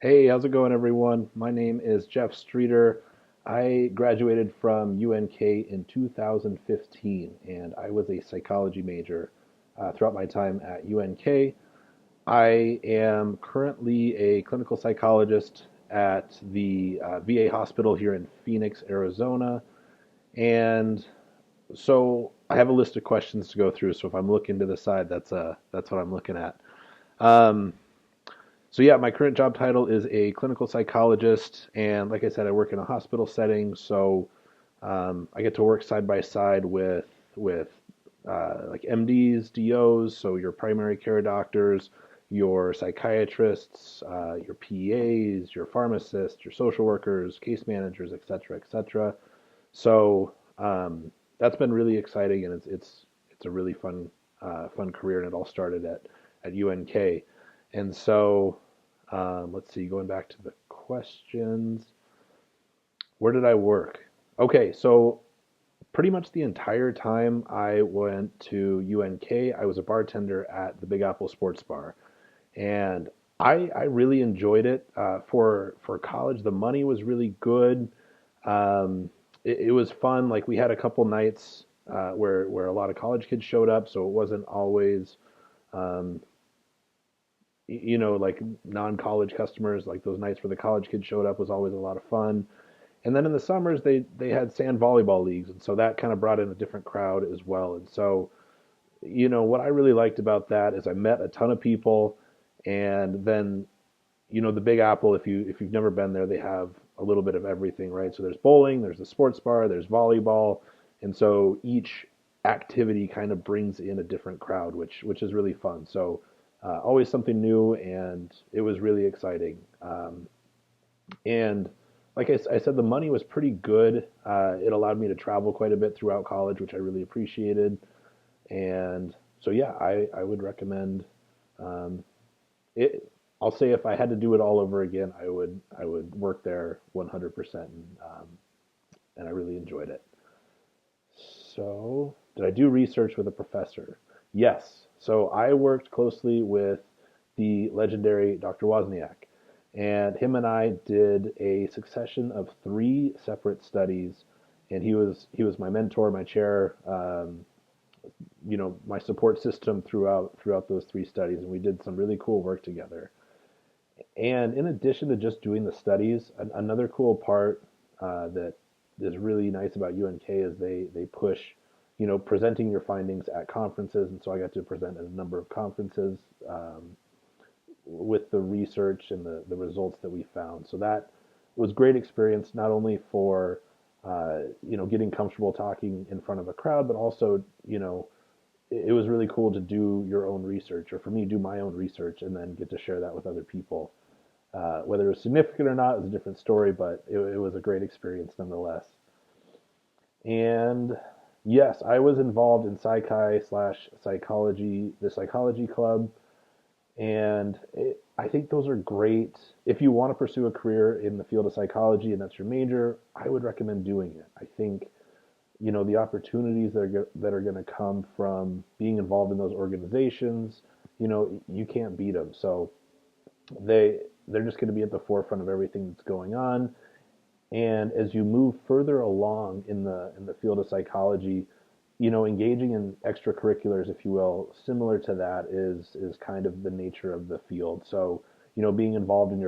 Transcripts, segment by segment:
Hey, how's it going, everyone? My name is Jeff Streeter. I graduated from UNK in 2015, and I was a psychology major throughout my time at UNK. I am currently a clinical psychologist at the VA hospital here in Phoenix, Arizona. And so I have a list of questions to go through. So if I'm looking to the side, that's what I'm looking at. Um, so yeah, my current job title is a clinical psychologist, and like I said, I work in a hospital setting. So I get to work side by side with like MDs, DOs, so your primary care doctors, your psychiatrists, your PAs, your pharmacists, your social workers, case managers, et cetera, et cetera. So that's been really exciting, and it's a really fun career, and it all started at UNK. And so let's see, going back to the questions, where did I work? Okay, so pretty much the entire time I went to UNK, I was a bartender at the Big Apple Sports Bar, and I really enjoyed it. For college, the money was really good. It was fun. Like we had a couple nights where a lot of college kids showed up, so it wasn't always um, like non-college customers. Like those nights where the college kids showed up was always a lot of fun. And then in the summers they had sand volleyball leagues, and so that kind of brought in a different crowd as well. And so what I really liked about that is I met a ton of people, and then the Big Apple, if you've never been there, they have a little bit of everything, right? So there's bowling, there's the sports bar, there's volleyball, and so each activity kind of brings in a different crowd, which is really fun. So always something new, and it was really exciting. And like I said, the money was pretty good. It allowed me to travel quite a bit throughout college, which I really appreciated. And so yeah, I would recommend um, it. I'll say if I had to do it all over again, I would work there 100%, and I really enjoyed it. So, did I do research with a professor? Yes. So I worked closely with the legendary Dr. Wozniak, and him and I did a succession of three separate studies, and he was my mentor, my chair, my support system throughout those three studies, and we did some really cool work together. And in addition to just doing the studies, another cool part that is really nice about UNK is they push, presenting your findings at conferences, and so I got to present at a number of conferences with the research and the results that we found. So that was great experience, not only for getting comfortable talking in front of a crowd, but also it was really cool to do your own research, or for me, do my own research, and then get to share that with other people. Whether it was significant or not is a different story, but it was a great experience nonetheless. And yes, I was involved in psychi/psychology, the psychology club, and I think those are great. If you want to pursue a career in the field of psychology and that's your major, I would recommend doing it. I think the opportunities that are going to come from being involved in those organizations, you can't beat them. So they're just going to be at the forefront of everything that's going on. And as you move further along in the field of psychology, engaging in extracurriculars, if you will, similar to that is kind of the nature of the field. So, being involved in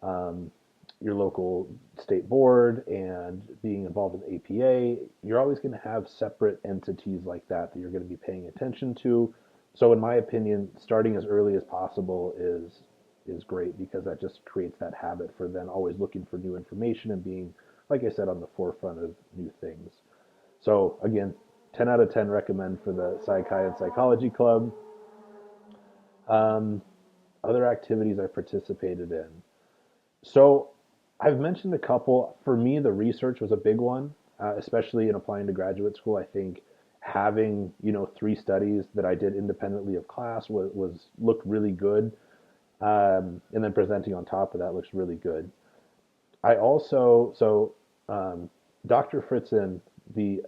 um, your local state board and being involved in the APA, you're always going to have separate entities like that you're going to be paying attention to. So, in my opinion, starting as early as possible is great because that just creates that habit for then always looking for new information and being, like I said, on the forefront of new things. So again, 10 out of 10 recommend for the Psychi and Psychology Club. Um, Other activities I participated in. So I've mentioned a couple. For me, the research was a big one, especially in applying to graduate school. I think having three studies that I did independently of class was looked really good, and then presenting on top of that looks really good. I also so Dr. Fritzen, the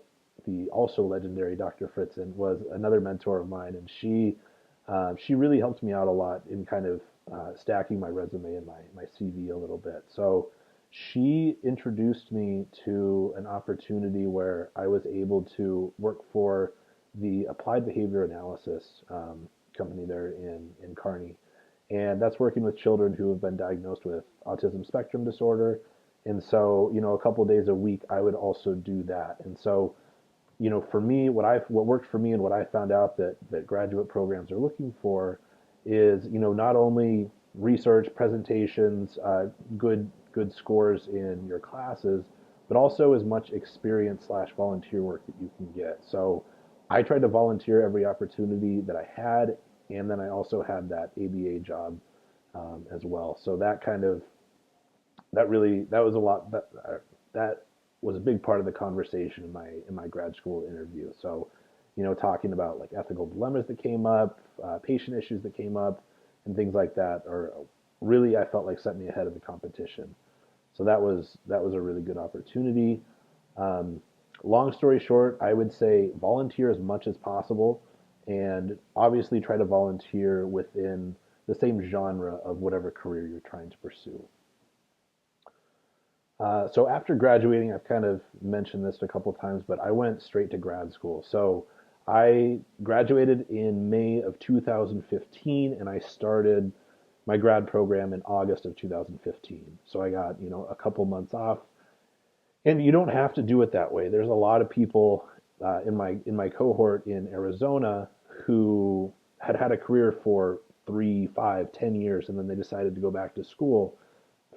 the also legendary Dr. Fritzen, was another mentor of mine, and she really helped me out a lot in kind of stacking my resume and my CV a little bit. So she introduced me to an opportunity where I was able to work for the applied behavior analysis company there in Kearney. And that's working with children who have been diagnosed with autism spectrum disorder. And so, a couple of days a week, I would also do that. And so, for me, what worked for me and what I found out that graduate programs are looking for is, not only research, presentations, good scores in your classes, but also as much experience slash volunteer work that you can get. So I tried to volunteer every opportunity that I had, and then I also had that ABA job as well. So that was a lot that was a big part of the conversation in my grad school interview. So, talking about like ethical dilemmas that came up, patient issues that came up, and things like that are really, I felt like, set me ahead of the competition. So that was a really good opportunity. Um, Long story short, I would say volunteer as much as possible, and obviously try to volunteer within the same genre of whatever career you're trying to pursue. So after graduating, I've kind of mentioned this a couple of times, but I went straight to grad school. So I graduated in May of 2015, and I started my grad program in August of 2015. So I got, a couple months off, and you don't have to do it that way. There's a lot of people in my cohort in Arizona who had a career for 3, 5, 10 years, and then they decided to go back to school.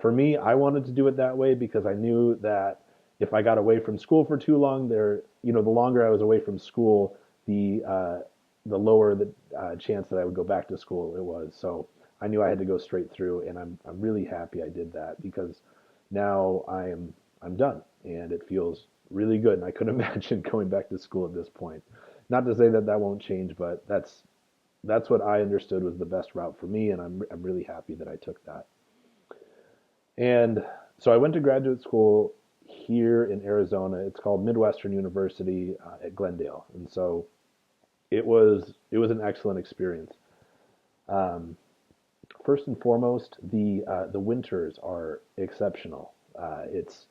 For me, I wanted to do it that way because I knew that if I got away from school for too long, the longer I was away from school, the lower the chance that I would go back to school it was. So I knew I had to go straight through, and I'm really happy I did that because now I'm done, and it feels really good. And I couldn't imagine going back to school at this point. Not to say that that won't change, but that's what I understood was the best route for me, and I'm really happy that I took that. And so I went to graduate school here in Arizona. It's called Midwestern University at Glendale, and so it was an excellent experience. Um, First and foremost, the winters are exceptional. It's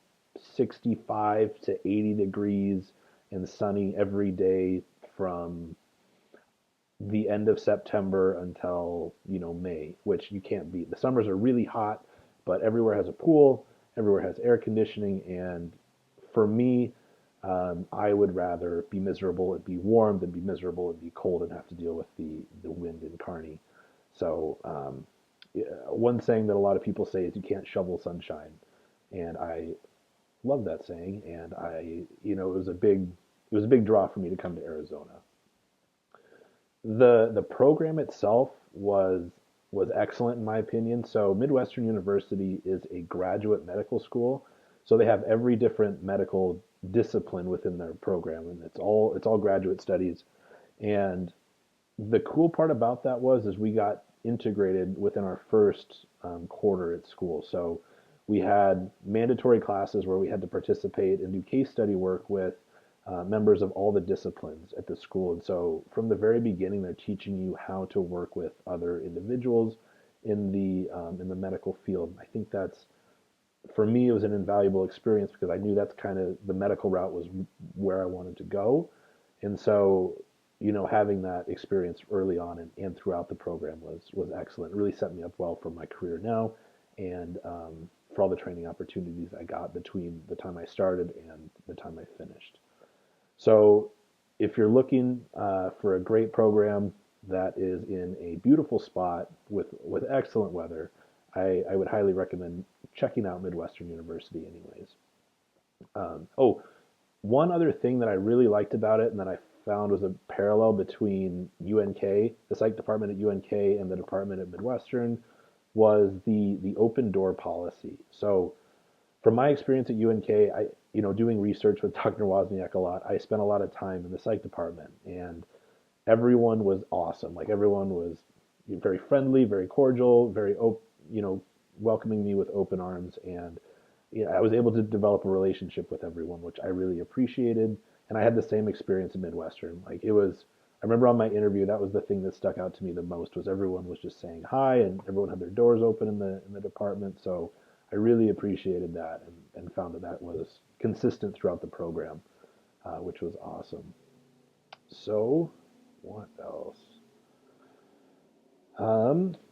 65 to 80 degrees and sunny every day from the end of September until May, which you can't beat. The summers are really hot, but everywhere has a pool, everywhere has air conditioning, and for me, I would rather be miserable and be warm than be miserable and be cold and have to deal with the wind in Kearney. So yeah, one saying that a lot of people say is you can't shovel sunshine, and I love that saying. And it was a big draw for me to come to Arizona. The program itself was excellent in my opinion. So Midwestern University is a graduate medical school, so they have every different medical discipline within their program, and it's all graduate studies. And the cool part about that was we got integrated within our first quarter at school. So we had mandatory classes where we had to participate and do case study work with members of all the disciplines at the school. And so from the very beginning, they're teaching you how to work with other individuals in the medical field. I think that's for me, it was an invaluable experience because I knew that's kind of the medical route was where I wanted to go. And so, having that experience early on and throughout the program was excellent. It really set me up well for my career now and for all the training opportunities I got between the time I started and the time I finished. So, if you're looking for a great program that is in a beautiful spot with excellent weather, I would highly recommend checking out Midwestern University, anyways. Oh, one other thing that I really liked about it and that I found was a parallel between UNK, the psych department at UNK, and the department at Midwestern was the open door policy. So from my experience at UNK, doing research with Dr. Wozniak a lot, I spent a lot of time in the psych department, and everyone was awesome. Like everyone was very friendly, very cordial, very welcoming me with open arms, and I was able to develop a relationship with everyone, which I really appreciated. And I had the same experience in Midwestern. Like it was, remember on my interview, that was the thing that stuck out to me the most was everyone was just saying hi and everyone had their doors open in the department. So I really appreciated that and found that that was consistent throughout the program, which was awesome. So what else?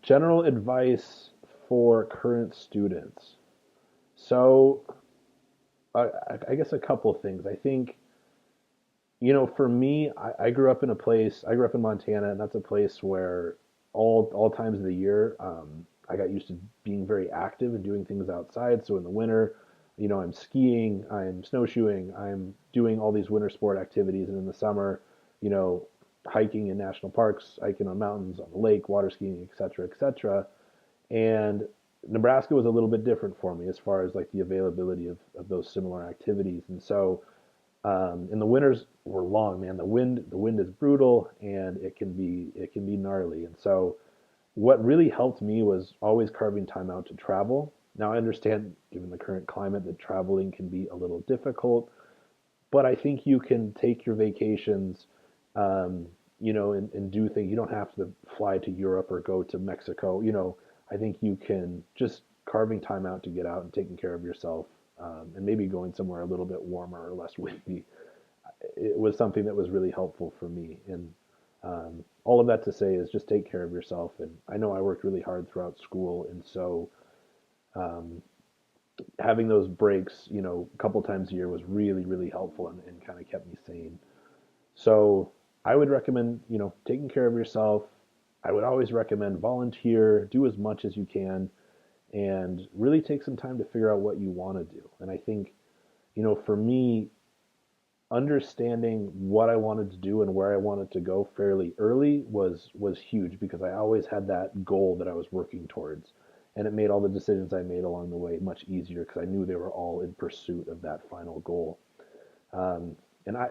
General advice for current students. So I guess a couple things. I think, for me, I grew up in a place, I grew up in Montana, and that's a place where all times of the year, I got used to being very active and doing things outside. So in the winter, I'm skiing, I'm snowshoeing, I'm doing all these winter sport activities, and in the summer, you know, hiking in national parks, hiking on mountains, on the lake, water skiing, et cetera, et cetera. And Nebraska was a little bit different for me as far as like the availability of those similar activities. And so and the winters were long, man. The wind is brutal and it can be gnarly. And so what really helped me was always carving time out to travel. Now I understand, given the current climate, that traveling can be a little difficult, but I think you can take your vacations, and do things. You don't have to fly to Europe or go to Mexico. I think you can just carving time out to get out and taking care of yourself, and maybe going somewhere a little bit warmer or less windy. It was something that was really helpful for me. And all of that to say is just take care of yourself. And I know I worked really hard throughout school, and so um, having those breaks, a couple times a year was really, really helpful and kind of kept me sane. So I would recommend, taking care of yourself. I would always recommend volunteer, do as much as you can, and really take some time to figure out what you want to do. And I think, for me, understanding what I wanted to do and where I wanted to go fairly early was huge because I always had that goal that I was working towards. And it made all the decisions I made along the way much easier because I knew they were all in pursuit of that final goal. Um,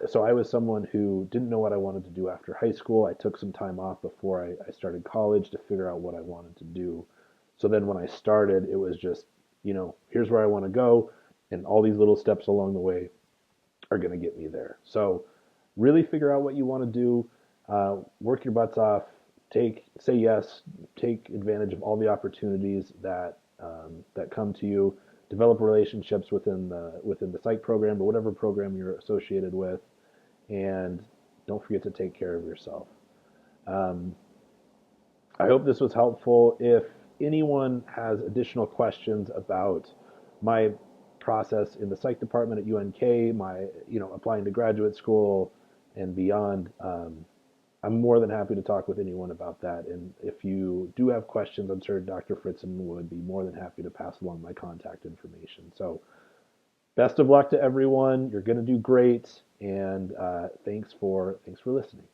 so I was someone who didn't know what I wanted to do after high school. I took some time off before I started college to figure out what I wanted to do. So then when I started, it was just, here's where I want to go, and all these little steps along the way are going to get me there. So really figure out what you want to do, work your butts off, say yes, take advantage of all the opportunities that come to you. Develop relationships within the psych program or whatever program you're associated with, and don't forget to take care of yourself. Um, I hope this was helpful. If anyone has additional questions about my process in the psych department at UNK, my applying to graduate school and beyond, I'm more than happy to talk with anyone about that. And if you do have questions, I'm sure Dr. Fritzen would be more than happy to pass along my contact information. So best of luck to everyone. You're going to do great, and thanks for listening.